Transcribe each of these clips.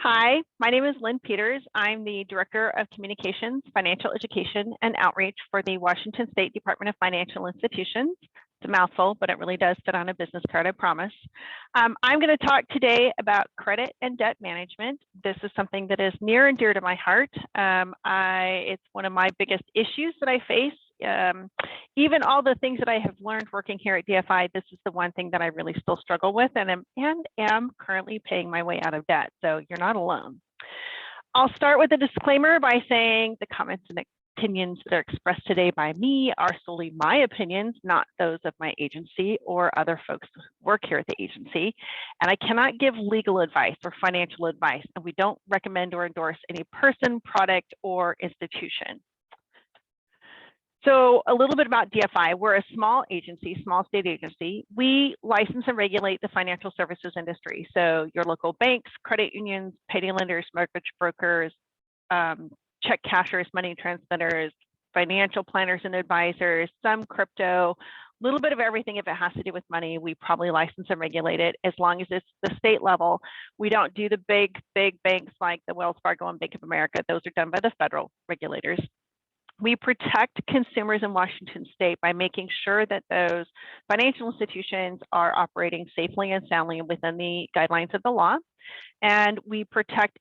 Hi, my name is Lyn Peters. I'm the Director of Communications, Financial Education, and Outreach for the Washington State Department of Financial Institutions. It's a mouthful, but it really does fit on a business card, I promise. I'm going to talk today about credit and debt management. This is something that is near and dear to my heart. It's one of my biggest issues that I face. Even all the things that I have learned working here at DFI, this is the one thing that I really still struggle with and am currently paying my way out of debt. So you're not alone. I'll start with a disclaimer by saying the comments and opinions that are expressed today by me are solely my opinions, not those of my agency or other folks who work here at the agency. And I cannot give legal advice or financial advice, and we don't recommend or endorse any person, product, or institution. So a little bit about DFI. We're a small agency, small state agency. We license and regulate the financial services industry. So your local banks, credit unions, payday lenders, mortgage brokers, check cashers, money transmitters, financial planners and advisors, some crypto, a little bit of everything. If it has to do with money, we probably license and regulate it. As long as it's the state level, we don't do the big banks like the Wells Fargo and Bank of America. Those are done by the federal regulators. We protect consumers in Washington State by making sure that those financial institutions are operating safely and soundly within the guidelines of the law. And we protect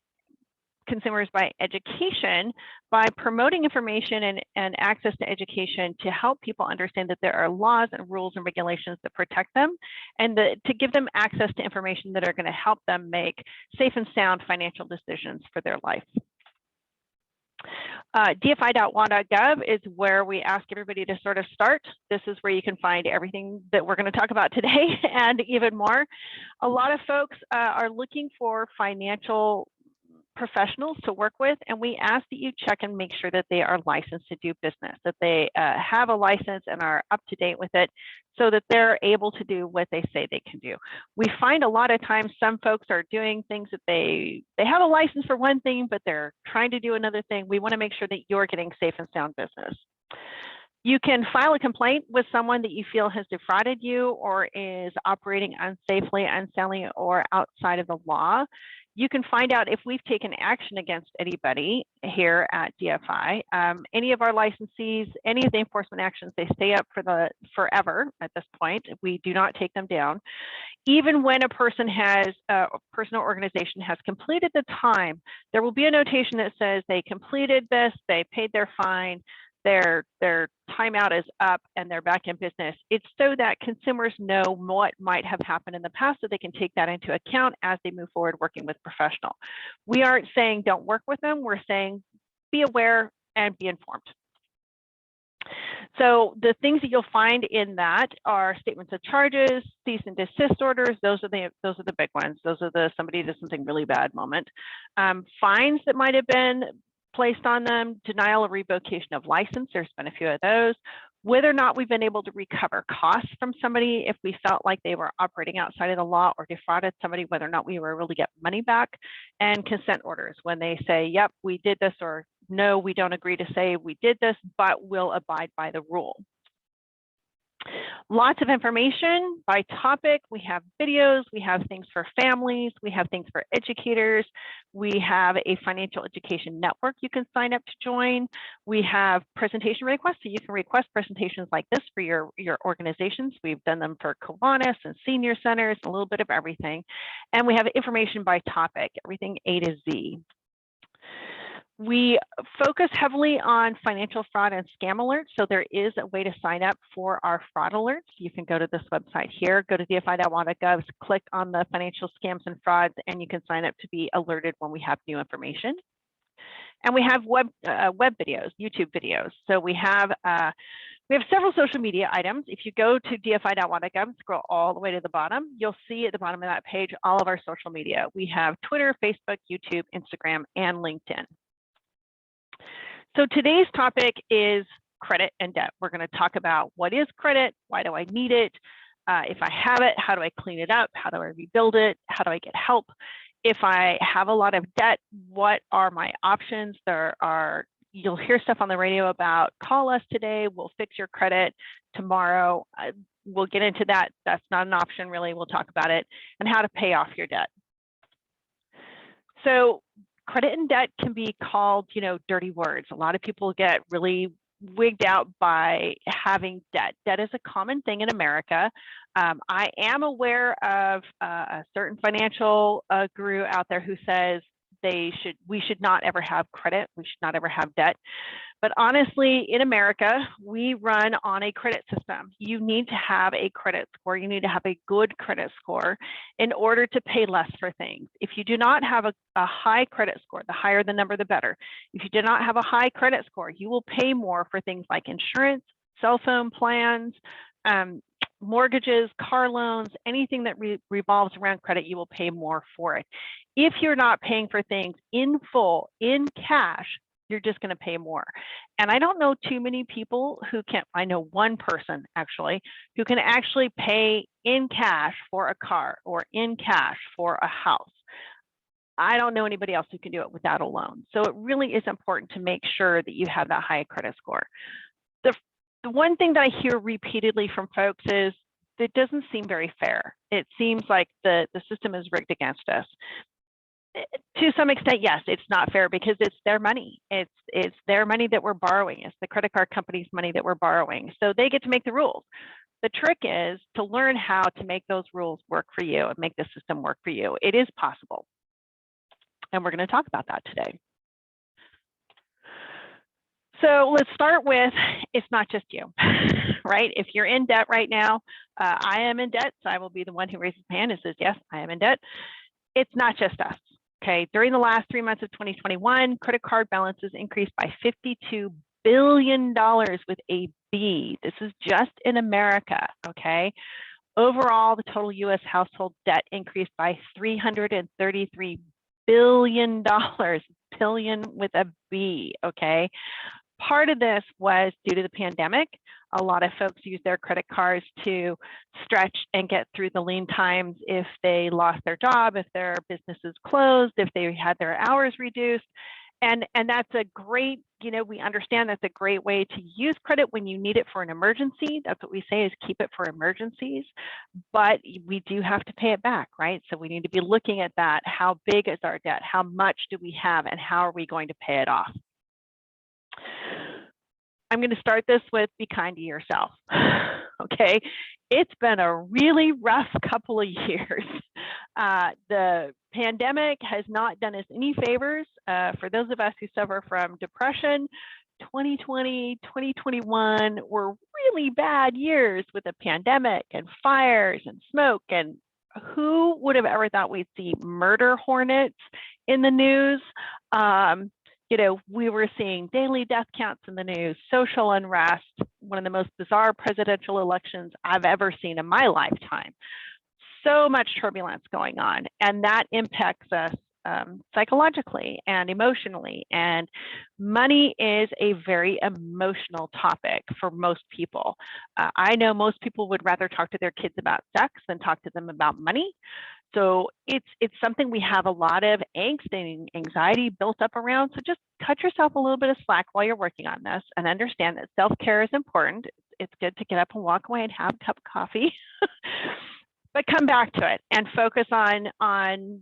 consumers by education, by promoting information and access to education to help people understand that there are laws and rules and regulations that protect them, and to give them access to information that are going to help them make safe and sound financial decisions for their life. DFI.wa.gov is where we ask everybody to sort of start. This is where you can find everything that we're going to talk about today and even more. A lot of folks are looking for financial professionals to work with, and we ask that you check and make sure that they are licensed to do business, that they have a license and are up to date with it so that they're able to do what they say they can do. We find a lot of times some folks are doing things that they have a license for one thing, but they're trying to do another thing. We want to make sure that you're getting safe and sound business. You can file a complaint with someone that you feel has defrauded you or is operating unsafely, unsoundly, or outside of the law. You can find out if we've taken action against anybody here at DFI. Any of our licensees, any of the enforcement actions, they stay up for forever at this point. We do not take them down. Even when a person or organization has completed the time, there will be a notation that says they completed this, they paid their fine, their timeout is up, and they're back in business. It's so that consumers know what might have happened in the past so they can take that into account as they move forward working with professional. We aren't saying don't work with them. We're saying be aware and be informed. So the things that you'll find in that are statements of charges, cease and desist orders. Those are the big ones. Those are somebody did something really bad moment. Fines that might have been placed on them, denial or revocation of license. There's been a few of those. Whether or not we've been able to recover costs from somebody if we felt like they were operating outside of the law or defrauded somebody, whether or not we were able to get money back, and consent orders when they say, yep, we did this, or no, we don't agree to say we did this, but we'll abide by the rule. Lots of information by topic. We have videos, we have things for families, we have things for educators, we have a financial education network you can sign up to join. We have presentation requests, so you can request presentations like this for your organizations. We've done them for Kiwanis and senior centers, a little bit of everything. And we have information by topic, everything A to Z. We focus heavily on financial fraud and scam alerts. So there is a way to sign up for our fraud alerts. You can go to this website here, go to dfi.wa.gov, click on the financial scams and frauds, and you can sign up to be alerted when we have new information. And we have web videos, YouTube videos. So we have several social media items. If you go to dfi.wa.gov, scroll all the way to the bottom, you'll see at the bottom of that page all of our social media. We have Twitter, Facebook, YouTube, Instagram, and LinkedIn. So today's topic is credit and debt. We're going to talk about what is credit, why do I need it, if I have it, how do I clean it up, how do I rebuild it, how do I get help? If I have a lot of debt, what are my options? You'll hear stuff on the radio about call us today, we'll fix your credit tomorrow. We'll get into that. That's not an option really. We'll talk about it and how to pay off your debt. So credit and debt can be called, dirty words. A lot of people get really wigged out by having debt. Debt is a common thing in America. I am aware of a certain financial guru out there who says we should not ever have credit. We should not ever have debt. But honestly, in America, we run on a credit system. You need to have a credit score. You need to have a good credit score in order to pay less for things. If you do not have a high credit score, the higher the number, the better. If you do not have a high credit score, you will pay more for things like insurance, cell phone plans, mortgages, car loans, anything that revolves around credit, you will pay more for it. If you're not paying for things in full, in cash, you're just going to pay more. And I don't know too many people who can, I know one person actually, who can actually pay in cash for a car or in cash for a house. I don't know anybody else who can do it without a loan. So it really is important to make sure that you have that high credit score. The one thing that I hear repeatedly from folks is it doesn't seem very fair. It seems like the system is rigged against us. To some extent, yes, it's not fair because it's their money. It's their money that we're borrowing. It's the credit card company's money that we're borrowing. So they get to make the rules. The trick is to learn how to make those rules work for you and make the system work for you. It is possible. And we're going to talk about that today. So let's start with, it's not just you, right? If you're in debt right now, I am in debt, so I will be the one who raises his hand and says, yes, I am in debt. It's not just us. Okay, during the last 3 months of 2021, credit card balances increased by $52 billion with a B. This is just in America, okay? Overall, the total U.S. household debt increased by $333 billion, billion with a B, okay? Part of this was due to the pandemic. A lot of folks use their credit cards to stretch and get through the lean times if they lost their job, if their business is closed, if they had their hours reduced. And that's a great, we understand that's a great way to use credit when you need it for an emergency. That's what we say is keep it for emergencies. But we do have to pay it back, right? So we need to be looking at that. How big is our debt? How much do we have? And how are we going to pay it off? I'm going to start this with be kind to yourself. Okay, it's been a really rough couple of years. The pandemic has not done us any favors. For those of us who suffer from depression, 2020, 2021 were really bad years with a pandemic and fires and smoke. And who would have ever thought we'd see murder hornets in the news? We were seeing daily death counts in the news, social unrest, one of the most bizarre presidential elections I've ever seen in my lifetime. So much turbulence going on, and that impacts us psychologically and emotionally. And money is a very emotional topic for most people. I know most people would rather talk to their kids about sex than talk to them about money. So it's something we have a lot of angst and anxiety built up around. So just cut yourself a little bit of slack while you're working on this and understand that self-care is important. It's good to get up and walk away and have a cup of coffee, but come back to it and focus on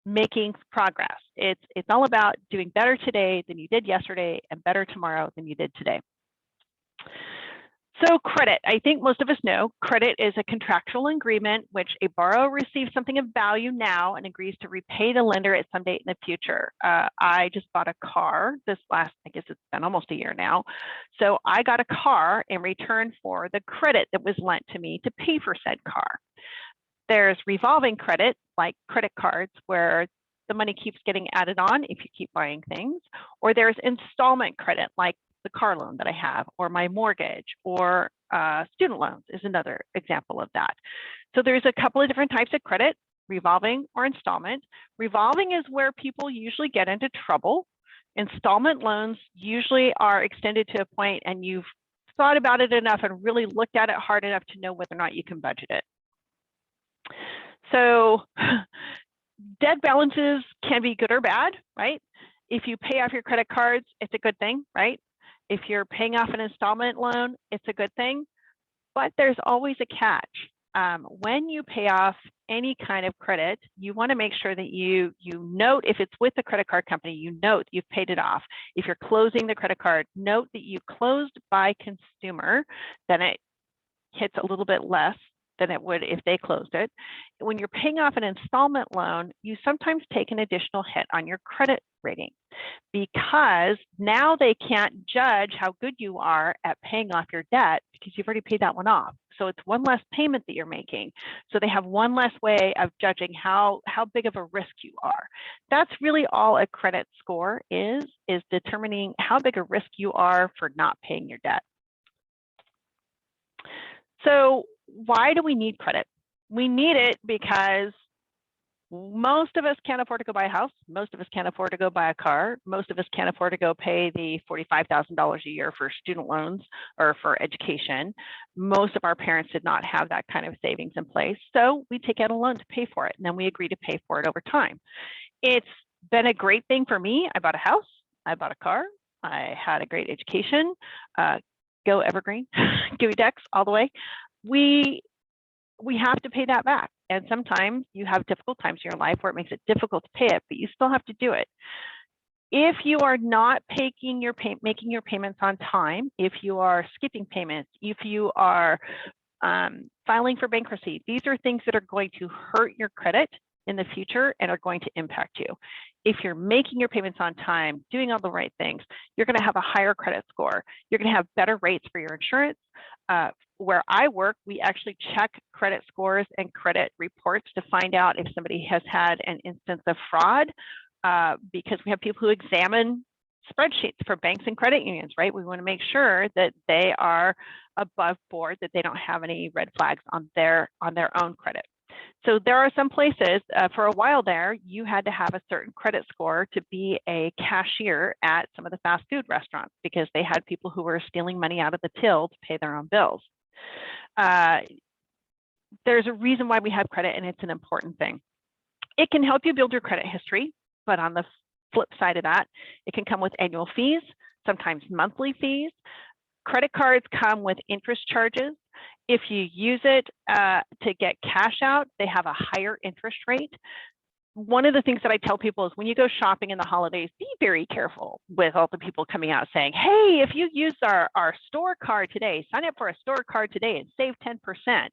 making progress. It's all about doing better today than you did yesterday and better tomorrow than you did today. So credit, I think most of us know, credit is a contractual agreement which a borrower receives something of value now and agrees to repay the lender at some date in the future. I just bought a car this last, I guess it's been almost a year now. So I got a car in return for the credit that was lent to me to pay for said car. There's revolving credit, like credit cards, where the money keeps getting added on if you keep buying things, or there's installment credit, like the car loan that I have, or my mortgage, or student loans is another example of that. So there's a couple of different types of credit, revolving or installment. Revolving is where people usually get into trouble. Installment loans usually are extended to a point and you've thought about it enough and really looked at it hard enough to know whether or not you can budget it. So debt balances can be good or bad, right? If you pay off your credit cards, it's a good thing, right? If you're paying off an installment loan, it's a good thing, but there's always a catch. When you pay off any kind of credit, you want to make sure that you note, if it's with the credit card company, you note you've paid it off. If you're closing the credit card, note that you closed by consumer, then it hits a little bit less than it would if they closed it. When you're paying off an installment loan, you sometimes take an additional hit on your credit rating, because now they can't judge how good you are at paying off your debt because you've already paid that one off. So it's one less payment that you're making. So they have one less way of judging how big of a risk you are. That's really all a credit score is determining how big a risk you are for not paying your debt. So why do we need credit? We need it because most of us can't afford to go buy a house. Most of us can't afford to go buy a car. Most of us can't afford to go pay the $45,000 a year for student loans or for education. Most of our parents did not have that kind of savings in place. So we take out a loan to pay for it, and then we agree to pay for it over time. It's been a great thing for me. I bought a house. I bought a car. I had a great education. Go Evergreen, Gooey Decks all the way. We have to pay that back. And sometimes you have difficult times in your life where it makes it difficult to pay it, but you still have to do it. If you are not making your payments on time, if you are skipping payments, if you are filing for bankruptcy, these are things that are going to hurt your credit in the future and are going to impact you. If you're making your payments on time, doing all the right things, you're going to have a higher credit score. You're going to have better rates for your insurance. Where I work, we actually check credit scores and credit reports to find out if somebody has had an instance of fraud, because we have people who examine spreadsheets for banks and credit unions, right? We want to make sure that they are above board, that they don't have any red flags on their own credit. So there are some places, for a while there, you had to have a certain credit score to be a cashier at some of the fast food restaurants because they had people who were stealing money out of the till to pay their own bills. There's a reason why we have credit, and it's an important thing. It can help you build your credit history, but on the flip side of that, it can come with annual fees, sometimes monthly fees. Credit cards come with interest charges. If you use it to get cash out, they have a higher interest rate. One of the things that I tell people is when you go shopping in the holidays, be very careful with all the people coming out saying, hey, if you use our store card today, sign up for a store card today and save 10%.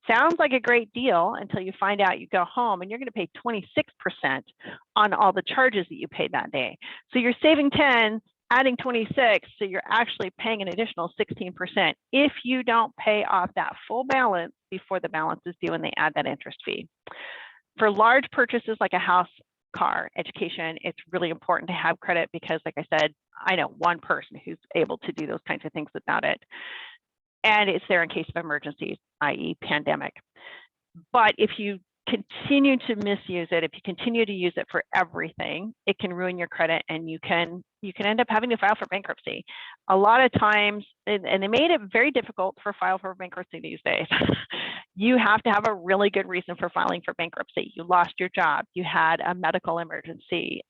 Sounds like a great deal until you find out you go home and you're going to pay 26% on all the charges that you paid that day. So you're saving 10, adding 26, so you're actually paying an additional 16% if you don't pay off that full balance before the balance is due and they add that interest fee. For large purchases like a house, car, education, it's really important to have credit because, like I said, I know one person who's able to do those kinds of things without it. And it's there in case of emergencies, i.e. pandemic. But if you continue to misuse it, if you continue to use it for everything, it can ruin your credit and you can end up having to file for bankruptcy. A lot of times, and they made it very difficult for file for bankruptcy these days. You have to have a really good reason for filing for bankruptcy. You lost your job, you had a medical emergency,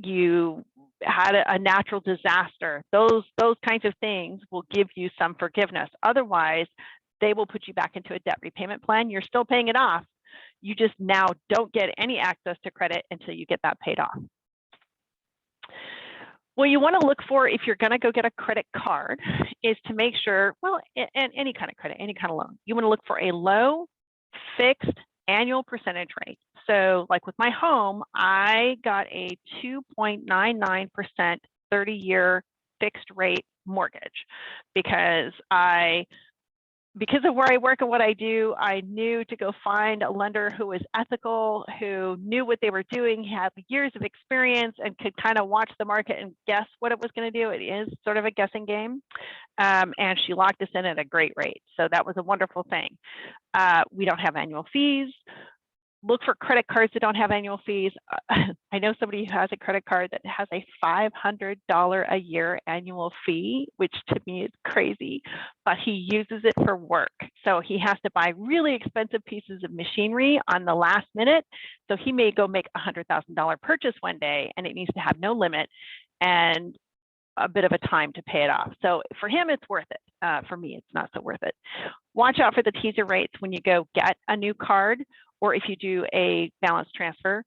you had a natural disaster. Those kinds of things will give you some forgiveness. Otherwise, they will put you back into a debt repayment plan. You're still paying it off. You just now don't get any access to credit until you get that paid off. What you want to look for if you're going to go get a credit card is to make sure, well, and any kind of credit, any kind of loan, you want to look for a low fixed annual percentage rate. So like with my home, I got a 2.99% 30-year fixed rate mortgage because of where I work and what I do, I knew to go find a lender who was ethical, who knew what they were doing, had years of experience, and could kind of watch the market and guess what it was going to do. It is sort of a guessing game. And she locked us in at a great rate. So that was a wonderful thing. We don't have annual fees. Look for credit cards that don't have annual fees. I know somebody who has a credit card that has a $500 a year annual fee, which to me is crazy, but he uses it for work. So he has to buy really expensive pieces of machinery on the last minute. So he may go make a $100,000 purchase one day and it needs to have no limit and a bit of a time to pay it off. So for him, it's worth it. For me, it's not so worth it. Watch out for the teaser rates when you go get a new card, or if you do a balance transfer.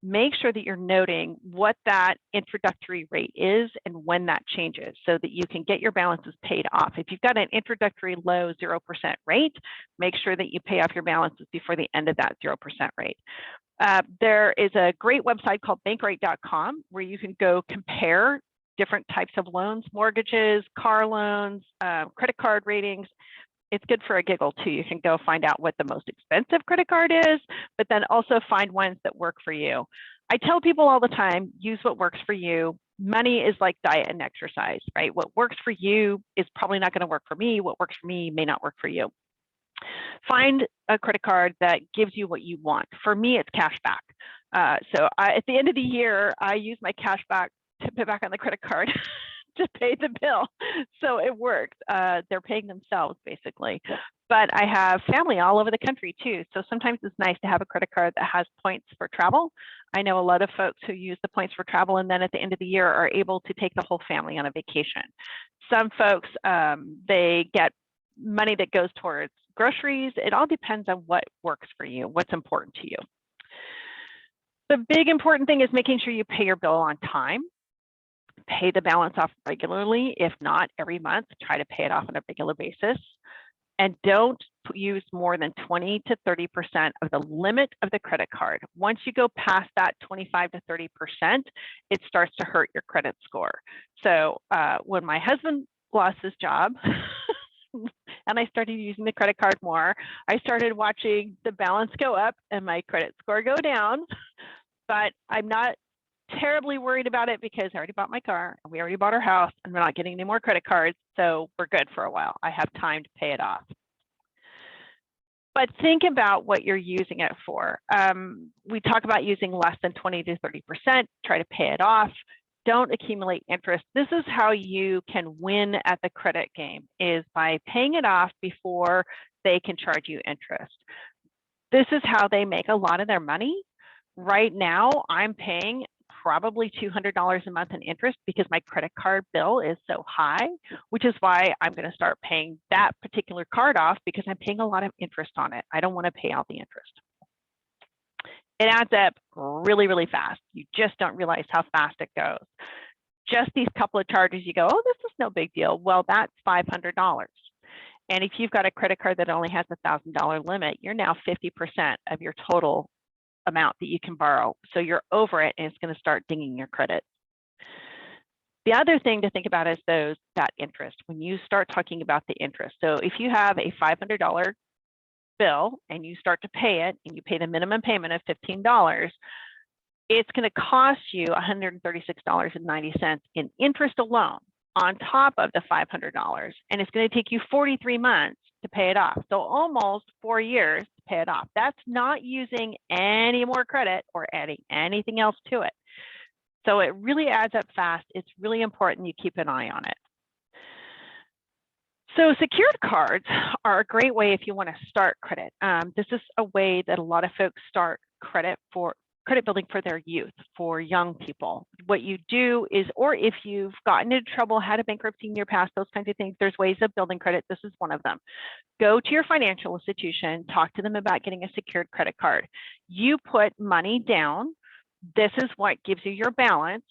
Make sure that you're noting what that introductory rate is and when that changes so that you can get your balances paid off. If you've got an introductory low 0% rate, make sure that you pay off your balances before the end of that 0% rate. There is a great website called bankrate.com where you can go compare different types of loans, mortgages, car loans, credit card ratings. It's good for a giggle too. You can go find out what the most expensive credit card is, but then also find ones that work for you. I tell people all the time, use what works for you. Money is like diet and exercise, right? What works for you is probably not going to work for me. What works for me may not work for you. Find a credit card that gives you what you want. For me, it's cash back. At the end of the year, I use my cash back to put back on the credit card to pay the bill. So it works. They're paying themselves basically. But I have family all over the country too. So sometimes it's nice to have a credit card that has points for travel. I know a lot of folks who use the points for travel and then at the end of the year are able to take the whole family on a vacation. Some folks, they get money that goes towards groceries. It all depends on what works for you, what's important to you. The big important thing is making sure you pay your bill on time. Pay the balance off regularly. If not, every month, try to pay it off on a regular basis. And don't use more than 20 to 30% of the limit of the credit card. Once you go past that 25 to 30%, it starts to hurt your credit score. So when my husband lost his job, and I started using the credit card more, I started watching the balance go up and my credit score go down. But I'm not terribly worried about it because I already bought my car and we already bought our house and we're not getting any more credit cards. So we're good for a while. I have time to pay it off. But think about what you're using it for. We talk about using less than 20 to 30%, try to pay it off. Don't accumulate interest. This is how you can win at the credit game, is by paying it off before they can charge you interest. This is how they make a lot of their money. Right now, I'm paying probably $200 a month in interest because my credit card bill is so high, which is why I'm going to start paying that particular card off because I'm paying a lot of interest on it. I don't want to pay out the interest. It adds up really, really fast. You just don't realize how fast it goes. Just these couple of charges, you go, oh, this is no big deal. Well, that's $500. And if you've got a credit card that only has a $1,000 limit, you're now 50% of your total amount that you can borrow. So you're over it and it's going to start dinging your credit. The other thing to think about is that interest. When you start talking about the interest. So if you have a $500 bill and you start to pay it and you pay the minimum payment of $15, it's going to cost you $136.90 in interest alone on top of the $500. And it's going to take you 43 months to pay it off. So almost 4 years to pay it off. That's not using any more credit or adding anything else to it. So it really adds up fast. It's really important you keep an eye on it. So secured cards are a great way if you want to start credit. This is a way that a lot of folks start credit building for their youth, for young people. What you do is, or if you've gotten into trouble, had a bankruptcy in your past, those kinds of things, there's ways of building credit. This is one of them. Go to your financial institution, talk to them about getting a secured credit card. You put money down. This is what gives you your balance.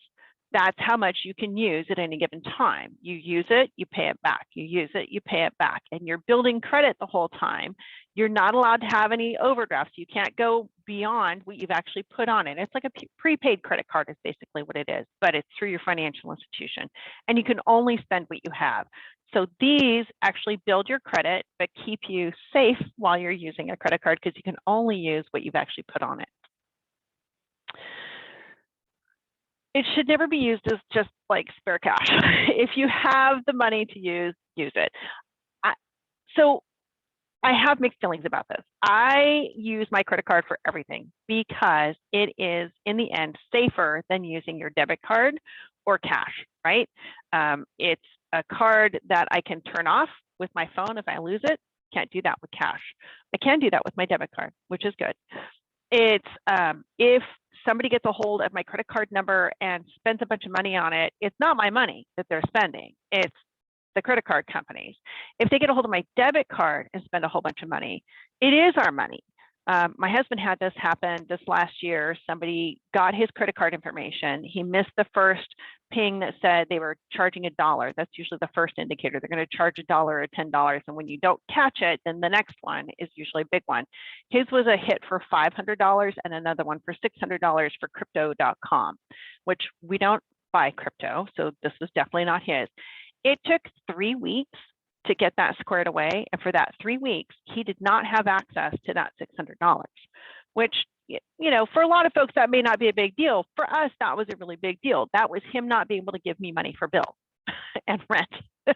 That's how much you can use at any given time. You use it, you pay it back. You use it, you pay it back. And you're building credit the whole time. You're not allowed to have any overdrafts. You can't go beyond what you've actually put on it. It's like a prepaid credit card is basically what it is, but it's through your financial institution. And you can only spend what you have. So these actually build your credit, but keep you safe while you're using a credit card because you can only use what you've actually put on it. It should never be used as just like spare cash. If you have the money to use it. So I have mixed feelings about this. I use my credit card for everything because it is, in the end, safer than using your debit card or cash, right? It's a card that I can turn off with my phone if I lose it. Can't do that with cash. I can do that with my debit card, which is good. It's if somebody gets a hold of my credit card number and spends a bunch of money on it, it's not my money that they're spending. It's the credit card companies. If they get a hold of my debit card and spend a whole bunch of money, it is our money. My husband had this happen this last year. Somebody got his credit card information. He missed the first ping that said they were charging $1. That's usually the first indicator. They're going to charge $1 or $10. And when you don't catch it, then the next one is usually a big one. His was a hit for $500 and another one for $600 for crypto.com, which we don't buy crypto. So this was definitely not his. It took 3 weeks to get that squared away. And for that 3 weeks, he did not have access to that $600, which, you know, for a lot of folks, that may not be a big deal. For us, that was a really big deal. That was him not being able to give me money for bills and rent,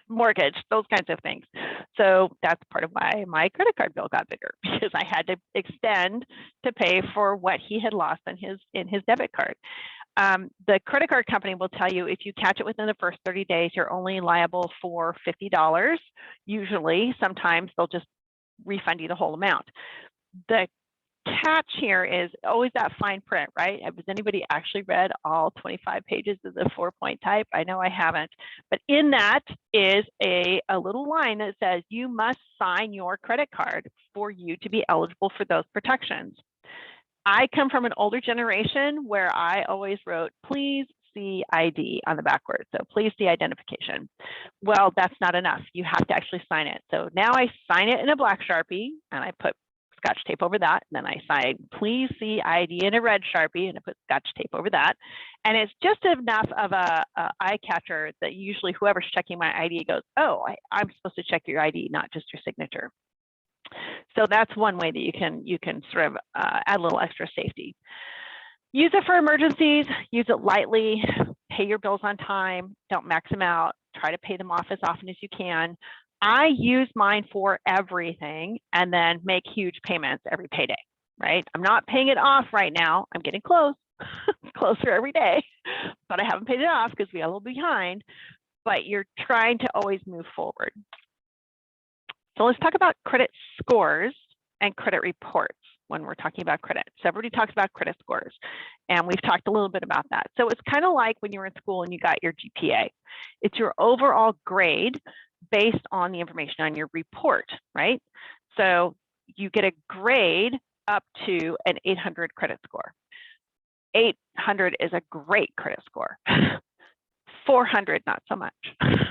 mortgage, those kinds of things. So that's part of why my credit card bill got bigger, because I had to extend to pay for what he had lost in his debit card. The credit card company will tell you if you catch it within the first 30 days, you're only liable for $50. Usually, sometimes they'll just refund you the whole amount. The catch here is always that fine print, right? Has anybody actually read all 25 pages of the 4-point type? I know I haven't, but in that is a little line that says you must sign your credit card for you to be eligible for those protections. I come from an older generation where I always wrote, please see ID on the backwards. So please see identification. Well, that's not enough. You have to actually sign it. So now I sign it in a black Sharpie and I put Scotch tape over that. And then I sign, please see ID in a red Sharpie and I put Scotch tape over that. And it's just enough of a eye catcher that usually whoever's checking my ID goes, oh, I'm supposed to check your ID, not just your signature. So that's one way that you can sort of add a little extra safety. Use it for emergencies, use it lightly, pay your bills on time, don't max them out, try to pay them off as often as you can. I use mine for everything and then make huge payments every payday, right? I'm not paying it off right now. I'm getting close, closer every day, but I haven't paid it off because we are a little behind, but you're trying to always move forward. So let's talk about credit scores and credit reports when we're talking about credit. So everybody talks about credit scores, and we've talked a little bit about that. So it's kind of like when you were in school and you got your GPA. It's your overall grade based on the information on your report, right? So you get a grade up to an 800 credit score. 800 is a great credit score. 400, not so much.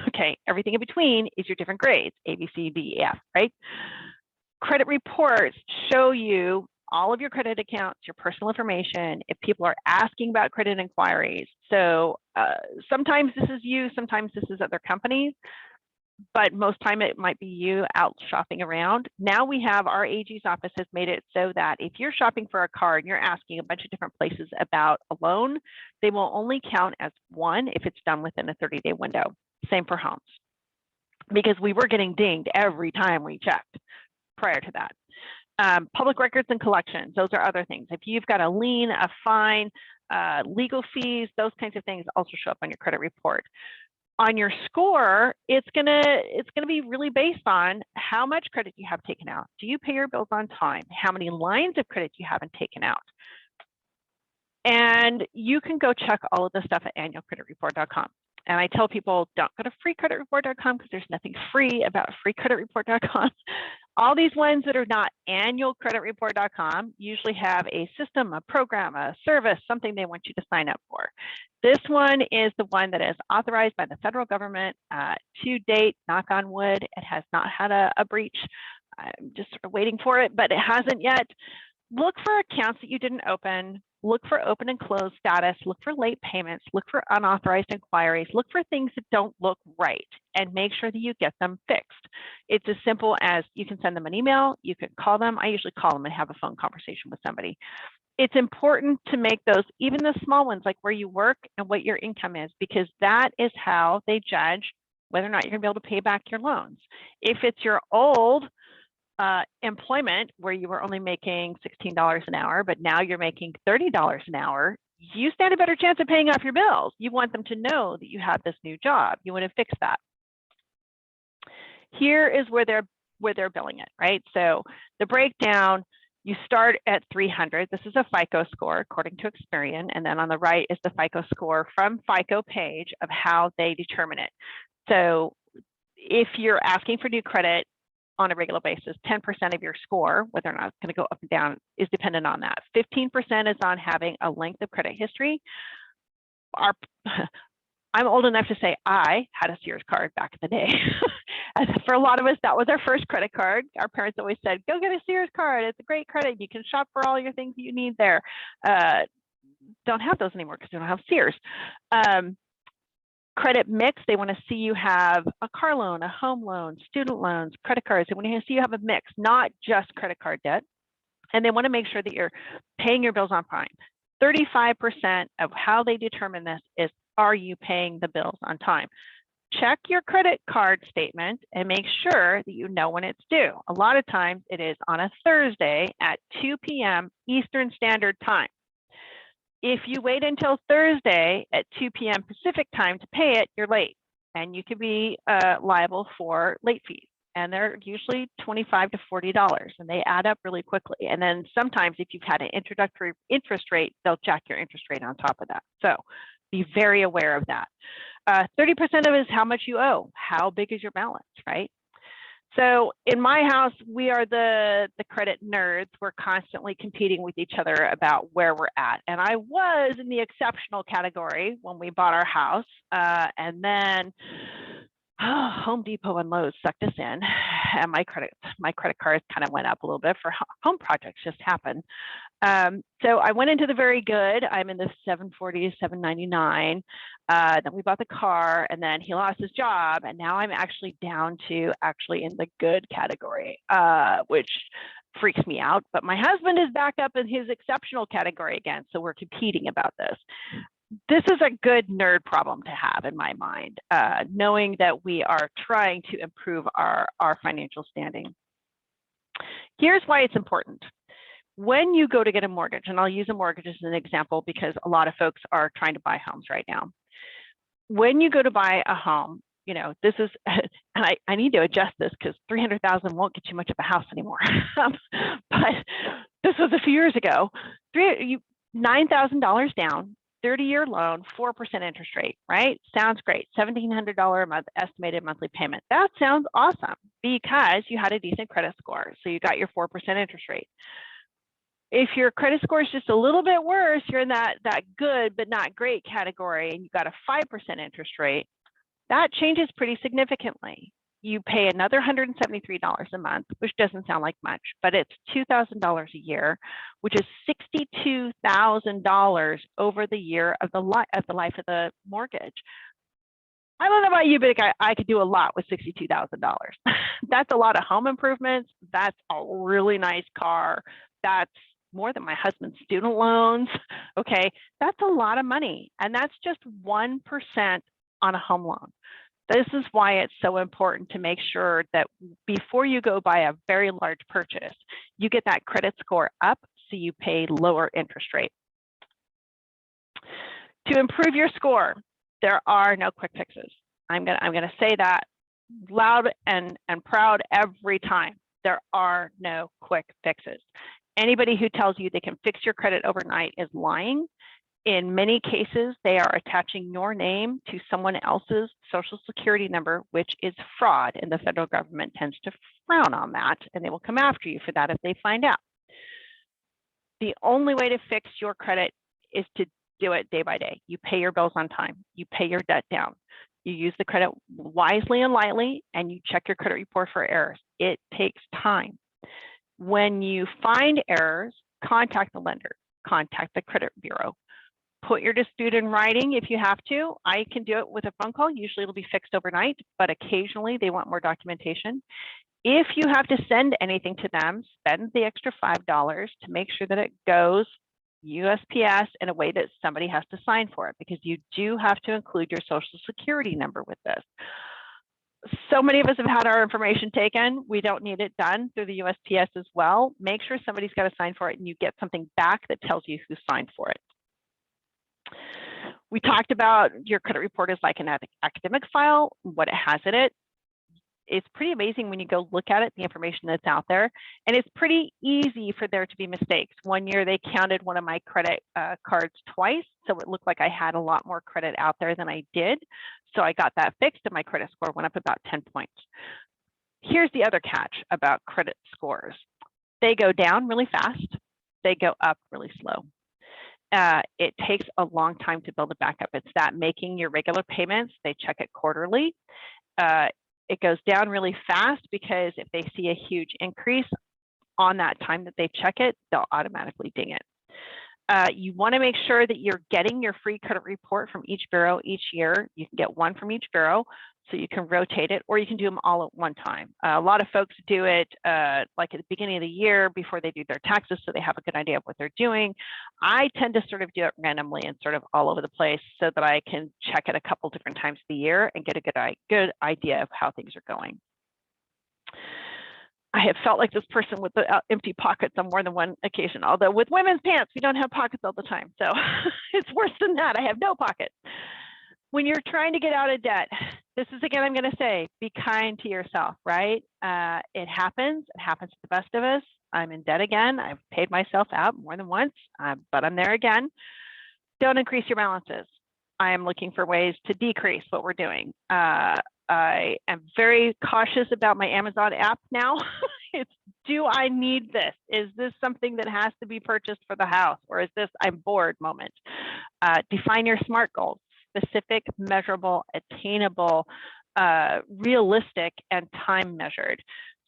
Okay, everything in between is your different grades, A, B, C, D, E, F, right? Credit reports show you all of your credit accounts, your personal information, if people are asking about credit inquiries. So sometimes this is you, sometimes this is other companies, but most time it might be you out shopping around. Now we have, our AG's office has made it so that if you're shopping for a car and you're asking a bunch of different places about a loan, they will only count as one if it's done within a 30-day window. Same for homes, because we were getting dinged every time we checked prior to that. Public records and collections, those are other things. If you've got a lien, a fine, legal fees, those kinds of things also show up on your credit report. On your score, it's gonna be really based on how much credit you have taken out. Do you pay your bills on time? How many lines of credit you haven't taken out? And you can go check all of this stuff at annualcreditreport.com. And I tell people, don't go to freecreditreport.com because there's nothing free about freecreditreport.com. All these ones that are not annualcreditreport.com usually have a system, a program, a service, something they want you to sign up for. This one is the one that is authorized by the federal government. To date, knock on wood, it has not had a breach. I'm just sort of waiting for it, but it hasn't yet. Look for accounts that you didn't open. Look for open and closed status, look for late payments, look for unauthorized inquiries, look for things that don't look right, and make sure that you get them fixed. It's as simple as you can send them an email, you can call them. I usually call them and have a phone conversation with somebody. It's important to make those, even the small ones, like where you work and what your income is, because that is how they judge whether or not you're gonna be able to pay back your loans. If it's your old employment where you were only making $16 an hour, but now you're making $30 an hour, you stand a better chance of paying off your bills. You want them to know that you have this new job. You want to fix that. Here is where they're billing it, right? So the breakdown, you start at 300. This is a FICO score according to Experian, and then on the right is the FICO score from FICO page of how they determine it. So if you're asking for new credit on a regular basis, 10% of your score, whether or not it's going to go up and down, is dependent on that. 15% is on having a length of credit history. I'm old enough to say I had a Sears card back in the day. And for a lot of us, that was our first credit card. Our parents always said, go get a Sears card. It's a great credit. You can shop for all your things that you need there. Don't have those anymore because we don't have Sears. Credit mix, they want to see you have a car loan, a home loan, student loans, credit cards. They want to see you have a mix, not just credit card debt. And they want to make sure that you're paying your bills on time. 35% of how they determine this is, are you paying the bills on time? Check your credit card statement and make sure that you know when it's due. A lot of times it is on a Thursday at 2 p.m. Eastern Standard Time. If you wait until Thursday at 2 p.m. Pacific time to pay it, you're late, and you could be liable for late fees. And they're usually $25 to $40, and they add up really quickly. And then sometimes if you've had an introductory interest rate, they'll jack your interest rate on top of that. So be very aware of that. 30% of it is how much you owe. How big is your balance, right? So in my house, we are the credit nerds. We're constantly competing with each other about where we're at. And I was in the exceptional category when we bought our house. And then Home Depot and Lowe's sucked us in, and my credit cards kind of went up a little bit for home projects. Just happened. So I went into the very good. I'm in the 740, 799. Then we bought the car, and then he lost his job, and now I'm actually down to in the good category, which freaks me out. But my husband is back up in his exceptional category again, so we're competing about this. This is a good nerd problem to have in my mind, knowing that we are trying to improve our financial standing. Here's why it's important. When you go to get a mortgage, and I'll use a mortgage as an example because a lot of folks are trying to buy homes right now. When you go to buy a home, you know, this is, and I need to adjust this because $300,000 won't get you much of a house anymore. But this was a few years ago. $9,000 down, 30-year loan, 4% interest rate, right? Sounds great. $1,700 a month estimated monthly payment. That sounds awesome because you had a decent credit score. So you got your 4% interest rate. If your credit score is just a little bit worse, you're in that good but not great category, and you got a 5% interest rate, that changes pretty significantly. You pay another $173 a month, which doesn't sound like much, but it's $2,000 a year, which is $62,000 over the year of the life of the mortgage. I don't know about you, but I could do a lot with $62,000. That's a lot of home improvements. That's a really nice car. That's more than my husband's student loans. Okay, that's a lot of money, and that's just 1% on a home loan. This is why it's so important to make sure that before you go buy a very large purchase, you get that credit score up so you pay lower interest rate. To improve your score, there are no quick fixes. I'm gonna say that loud and proud every time. There are no quick fixes. Anybody who tells you they can fix your credit overnight is lying. In many cases, they are attaching your name to someone else's social security number, which is fraud, and the federal government tends to frown on that, and they will come after you for that if they find out. The only way to fix your credit is to do it day by day. You pay your bills on time. You pay your debt down. You use the credit wisely and lightly, and you check your credit report for errors. It takes time. When you find errors, contact the lender, contact the credit bureau. Put your dispute in writing if you have to. I can do it with a phone call. Usually it'll be fixed overnight, but occasionally they want more documentation. If you have to send anything to them, spend the extra $5 to make sure that it goes USPS in a way that somebody has to sign for it, because you do have to include your social security number with this. So many of us have had our information taken. We don't need it done through the USPS as well. Make sure somebody's got to sign for it and you get something back that tells you who signed for it. We talked about your credit report is like an academic file, what it has in it. it's pretty amazing when you go look at it, the information that's out there. And it's pretty easy for there to be mistakes. One year they counted one of my credit cards twice. So it looked like I had a lot more credit out there than I did. So I got that fixed and my credit score went up about 10 points. Here's the other catch about credit scores. They go down really fast. They go up really slow. It takes a long time to build it back up. It's that making your regular payments. They check it quarterly. It goes down really fast because if they see a huge increase on that time that they check it, they'll automatically ding it. You want to make sure that you're getting your free credit report from each bureau each year. You can get one from each bureau, so you can rotate it, or you can do them all at one time. A lot of folks do it like at the beginning of the year before they do their taxes, so they have a good idea of what they're doing. I tend to sort of do it randomly and sort of all over the place so that I can check it a couple different times of the year and get a good idea of how things are going. I have felt like this person with the empty pockets on more than one occasion, although with women's pants, we don't have pockets all the time. So it's worse than that. I have no pockets. When you're trying to get out of debt, this is again, I'm going to say, be kind to yourself, right? It happens to the best of us. I'm in debt again. I've paid myself out more than once, but I'm there again. Don't increase your balances. I am looking for ways to decrease what we're doing. I am very cautious about my Amazon app now. It's, do I need this? Is this something that has to be purchased for the house? Or is this I'm bored moment? Define your SMART goals: specific, measurable, attainable, realistic, and time measured.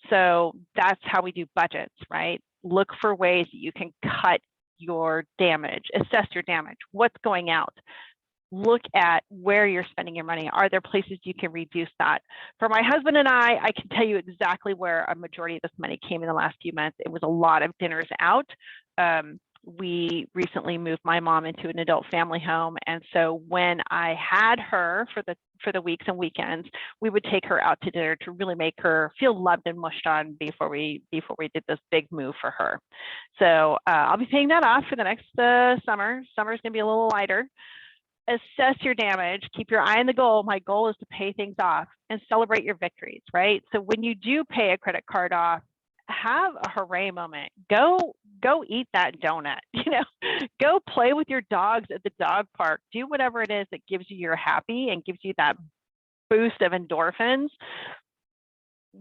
So that's how we do budgets, right? Look for ways that you can cut your damage, assess your damage, what's going out. Look at where you're spending your money. Are there places you can reduce that? For my husband and I can tell you exactly where a majority of this money came in the last few months. It was a lot of dinners out. We recently moved my mom into an adult family home, and so when I had her for the weeks and weekends, we would take her out to dinner to really make her feel loved and mushed on before we did this big move for her. So I'll be paying that off for the next summer. Summer's gonna be a little lighter. Assess your damage, keep your eye on the goal. My goal is to pay things off and celebrate your victories, right? So when you do pay a credit card off, have a hooray moment. Go eat that donut, go play with your dogs at the dog park. Do whatever it is that gives you your happy and gives you that boost of endorphins.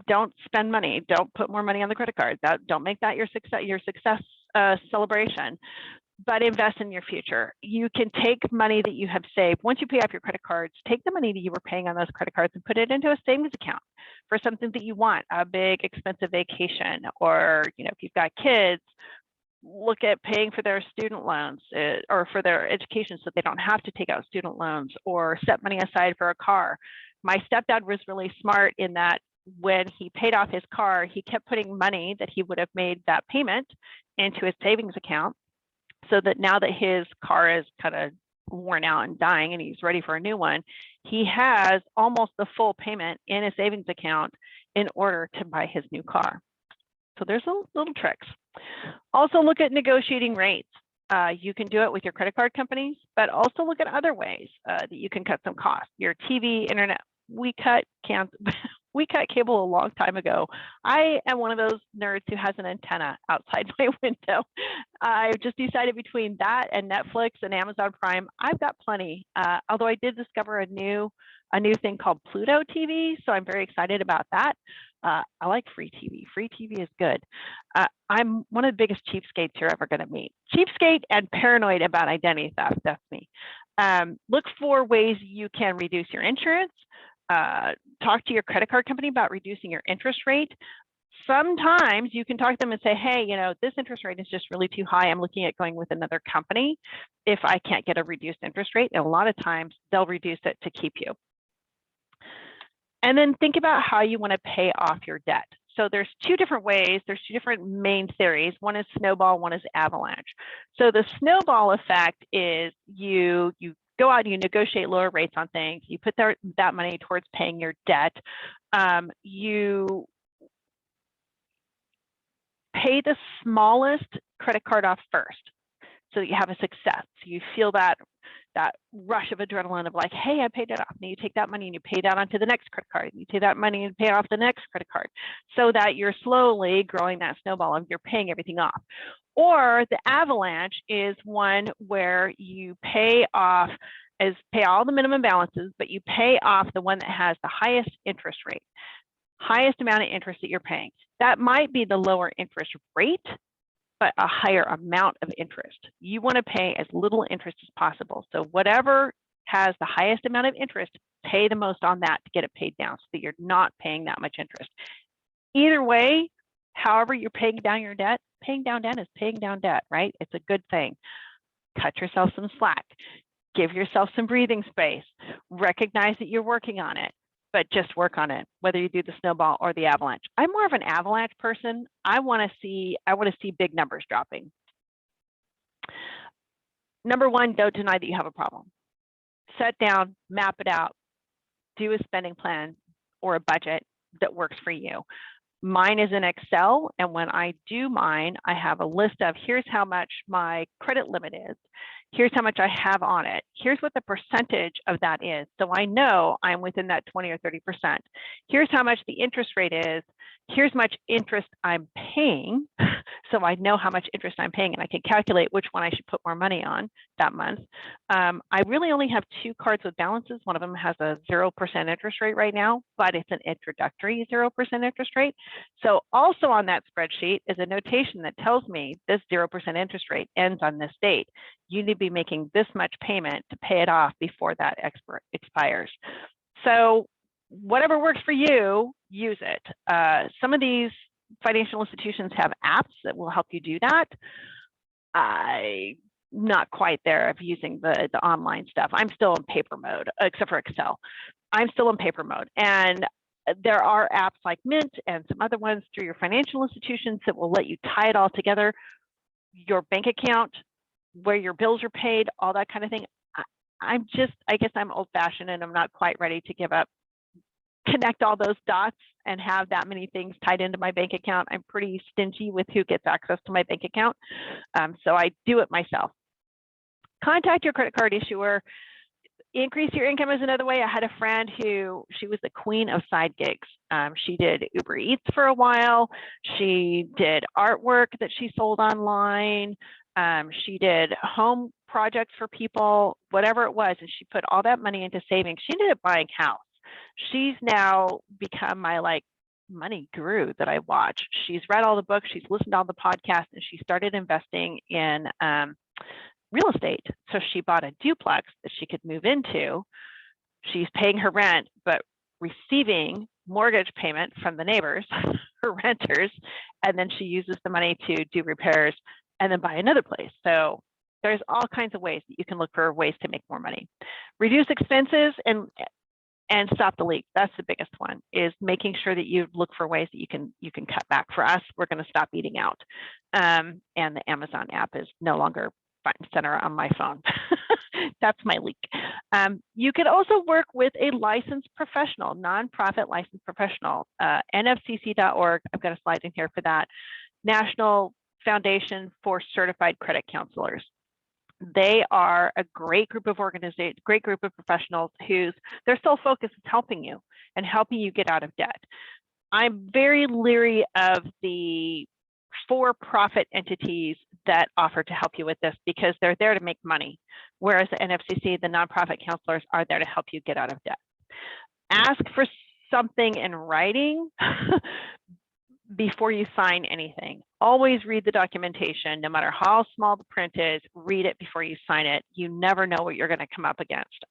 Don't spend money. Don't put more money on the credit card. Don't make that your success celebration. But invest in your future. You can take money that you have saved. Once you pay off your credit cards, take the money that you were paying on those credit cards and put it into a savings account for something that you want, a big expensive vacation, or if you've got kids, look at paying for their student loans or for their education so they don't have to take out student loans, or set money aside for a car. My stepdad was really smart in that when he paid off his car, he kept putting money that he would have made that payment into his savings account, so that now that his car is kind of worn out and dying and he's ready for a new one, he has almost the full payment in a savings account in order to buy his new car. So there's little tricks. Also look at negotiating rates. You can do it with your credit card companies, but also look at other ways that you can cut some costs. Your TV, internet. We cut cable a long time ago. I am one of those nerds who has an antenna outside my window. I've just decided between that and Netflix and Amazon Prime, I've got plenty. Although I did discover a new thing called Pluto TV, so I'm very excited about that. I like free TV. Free TV is good. I'm one of the biggest cheapskates you're ever going to meet. Cheapskate and paranoid about identity theft. That's me. Look for ways you can reduce your insurance. Talk to your credit card company about reducing your interest rate. Sometimes you can talk to them and say, hey, this interest rate is just really too high. I'm looking at going with another company if I can't get a reduced interest rate. And a lot of times they'll reduce it to keep you. And then think about how you want to pay off your debt. So there's two different ways. There's two different main theories. One is snowball, one is avalanche. So the snowball effect is you go out and you negotiate lower rates on things. You put that money towards paying your debt. You pay the smallest credit card off first. so that you have a success. You feel that rush of adrenaline of like, hey, I paid it off. And you take that money and you pay that onto the next credit card. And you take that money and pay off the next credit card, so that you're slowly growing that snowball of you're paying everything off. Or the avalanche is one where you pay all the minimum balances, but you pay off the one that has the highest interest rate, highest amount of interest that you're paying. That might be the lower interest rate, but a higher amount of interest. You want to pay as little interest as possible. So whatever has the highest amount of interest, pay the most on that to get it paid down, so that you're not paying that much interest. Either way, however you're paying down your debt, paying down debt is paying down debt, right? It's a good thing. Cut yourself some slack. Give yourself some breathing space. Recognize that you're working on it, but just work on it, whether you do the snowball or the avalanche. I'm more of an avalanche person. I want to see big numbers dropping. Number one, don't deny that you have a problem. Sit down, map it out, do a spending plan or a budget that works for you. Mine is in Excel, and when I do mine, I have a list of here's how much my credit limit is. Here's how much I have on it. Here's what the percentage of that is. So I know I'm within that 20 or 30%. Here's how much the interest rate is. Here's how much interest I'm paying. So I know how much interest I'm paying, and I can calculate which one I should put more money on that month. I really only have 2 cards with balances. One of them has a 0% interest rate right now, but it's an introductory 0% interest rate. So also on that spreadsheet is a notation that tells me this 0% interest rate ends on this date. You need to be making this much payment to pay it off before that expires. So whatever works for you, use it. Some of these financial institutions have apps that will help you do that. I'm not quite there of using the online stuff. I'm still in paper mode, except for Excel. I'm still in paper mode. And there are apps like Mint and some other ones through your financial institutions that will let you tie it all together. Your bank account, where your bills are paid, all that kind of thing. I guess I'm old fashioned and I'm not quite ready to connect all those dots and have that many things tied into my bank account. I'm pretty stingy with who gets access to my bank account. So I do it myself. Contact your credit card issuer. Increase your income is another way. I had a friend who, she was the queen of side gigs. She did Uber Eats for a while. She did artwork that she sold online. She did home projects for people, whatever it was, and she put all that money into savings. She ended up buying a house. She's now become my money guru that I watch. She's read all the books, she's listened to all the podcasts, and she started investing in real estate. So she bought a duplex that she could move into. She's paying her rent, but receiving mortgage payment from the neighbors, her renters, and then she uses the money to do repairs and then buy another place. So there's all kinds of ways that you can look for ways to make more money. Reduce expenses and stop the leak. That's the biggest one, is making sure that you look for ways that you can cut back. For us, we're going to stop eating out. And the Amazon app is no longer front and center on my phone. That's my leak. You could also work with a licensed professional, nonprofit licensed professional, nfcc.org. I've got a slide in here for that. National Foundation for Certified Credit Counselors. They are a great group of professionals whose their sole focus is helping you and helping you get out of debt. I'm very leery of the for-profit entities that offer to help you with this because they're there to make money, whereas the NFCC, the nonprofit counselors, are there to help you get out of debt. Ask for something in writing before you sign anything. Always read the documentation, no matter how small the print is, read it before you sign it. You never know what you're going to come up against.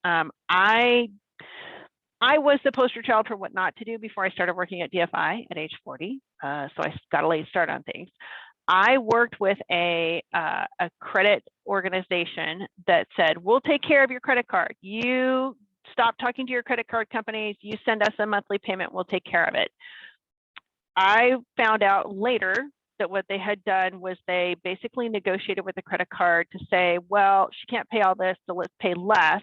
I was the poster child for what not to do before I started working at DFI at age 40. So I got a late start on things. I worked with a credit organization that said, we'll take care of your credit card. You stop talking to your credit card companies. You send us a monthly payment. We'll take care of it. I found out later that what they had done was they basically negotiated with the credit card to say, well, she can't pay all this, so let's pay less.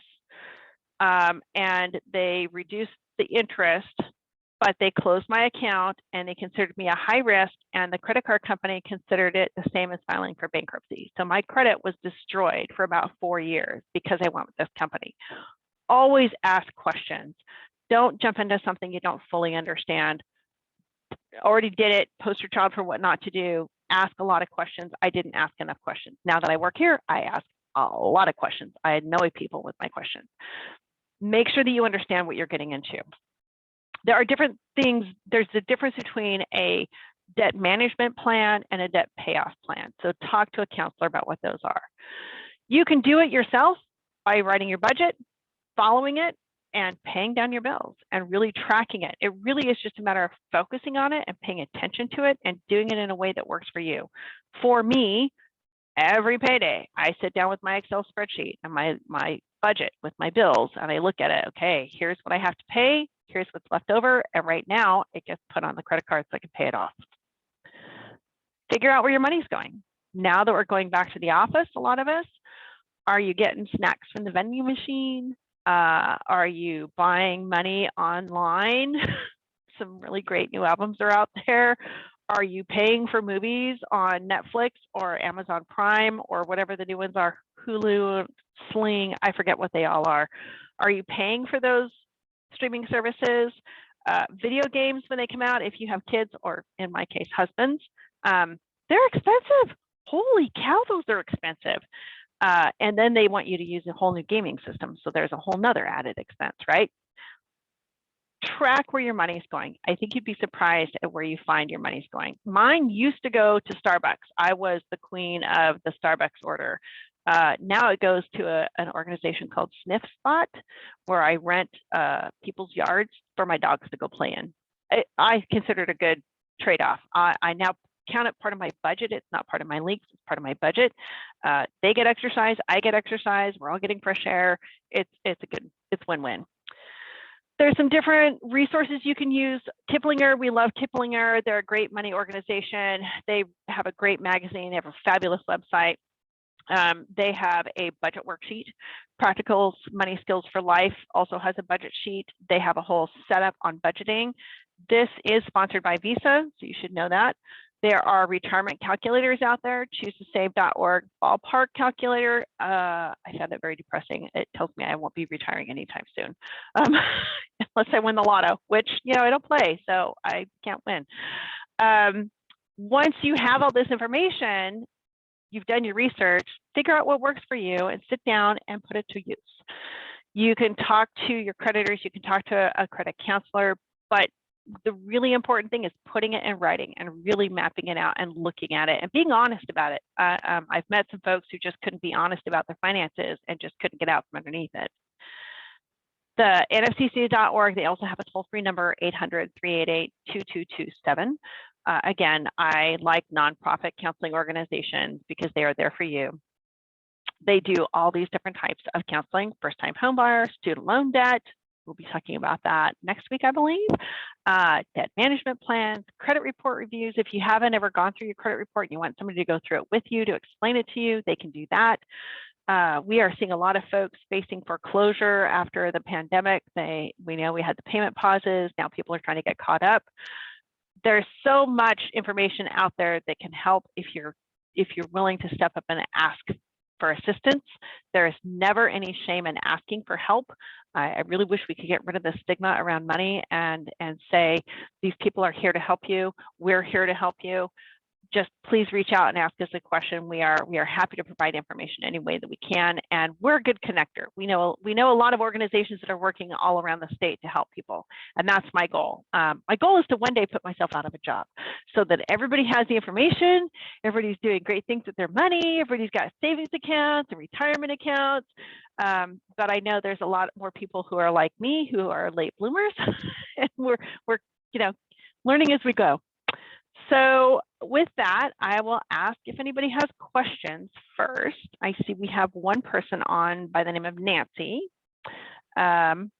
And they reduced the interest but they closed my account and they considered me a high risk, and the credit card company considered it the same as filing for bankruptcy. So my credit was destroyed for about 4 years because I went with this company. Always ask questions. Don't jump into something you don't fully understand. Already did it, poster child for what not to do. Ask a lot of questions. I didn't ask enough questions. Now that I work here, I ask a lot of questions. I annoy people with my questions. Make sure that you understand what you're getting into. There are different things. There's a difference between a debt management plan and a debt payoff plan. So talk to a counselor about what those are. You can do it yourself by writing your budget, following it, and paying down your bills and really tracking it. It really is just a matter of focusing on it and paying attention to it and doing it in a way that works for you. For me, every payday, I sit down with my Excel spreadsheet and my budget with my bills, and I look at it. Okay, here's what I have to pay. Here's what's left over. And right now it gets put on the credit card so I can pay it off. Figure out where your money's going. Now that we're going back to the office, a lot of us, are you getting snacks from the vending machine? Are you buying money online? Some really great new albums are out there. Are you paying for movies on Netflix or Amazon Prime or whatever the new ones are? Hulu, Sling, I forget what they all are. Are you paying for those streaming services? Video games, when they come out, if you have kids, or in my case, husbands, they're expensive. Holy cow, those are expensive. And then they want you to use a whole new gaming system. So there's a whole nother added expense, right? Track where your money's going. I think you'd be surprised at where you find your money's going. Mine used to go to Starbucks. I was the queen of the Starbucks order. Now it goes to an organization called Sniff Spot, where I rent people's yards for my dogs to go play in. I consider it a good trade-off. I now count it part of my budget. It's not part of my leaks, it's part of my budget. They get exercise, I get exercise, we're all getting fresh air. It's win-win. There's some different resources you can use. Kiplinger, we love Kiplinger. They're a great money organization. They have a great magazine. They have a fabulous website. They have a budget worksheet. Practical Money Skills for Life also has a budget sheet. They have a whole setup on budgeting. This is sponsored by Visa, so you should know that. There are retirement calculators out there, choosesave.org, ballpark calculator. I found it very depressing. It tells me I won't be retiring anytime soon, unless I win the lotto, which, I don't play, so I can't win. Once you have all this information, you've done your research, figure out what works for you and sit down and put it to use. You can talk to your creditors, you can talk to a credit counselor, but the really important thing is putting it in writing and really mapping it out and looking at it and being honest about it. I've met some folks who just couldn't be honest about their finances and just couldn't get out from underneath it. The nfcc.org, they also have a toll-free number, 800-388-2227. Again, I like nonprofit counseling organizations because they are there for you. They do all these different types of counseling: first-time homebuyer, student loan debt. We'll be talking about that next week, I believe. Debt management plans, credit report reviews. If you haven't ever gone through your credit report and you want somebody to go through it with you to explain it to you, they can do that. We are seeing a lot of folks facing foreclosure after the pandemic. We know we had the payment pauses. Now people are trying to get caught up. There's so much information out there that can help if you're willing to step up and ask for assistance. There is never any shame in asking for help. I really wish we could get rid of the stigma around money and say, these people are here to help you. We're here to help you. Just please reach out and ask us a question. We are happy to provide information any way that we can, and we're a good connector. We know a lot of organizations that are working all around the state to help people, and that's my goal. My goal is to one day put myself out of a job so that everybody has the information, everybody's doing great things with their money, everybody's got savings accounts and retirement accounts. But I know there's a lot more people who are like me, who are late bloomers, and we're learning as we go. So with that, I will ask if anybody has questions first. I see we have one person on by the name of Nancy. And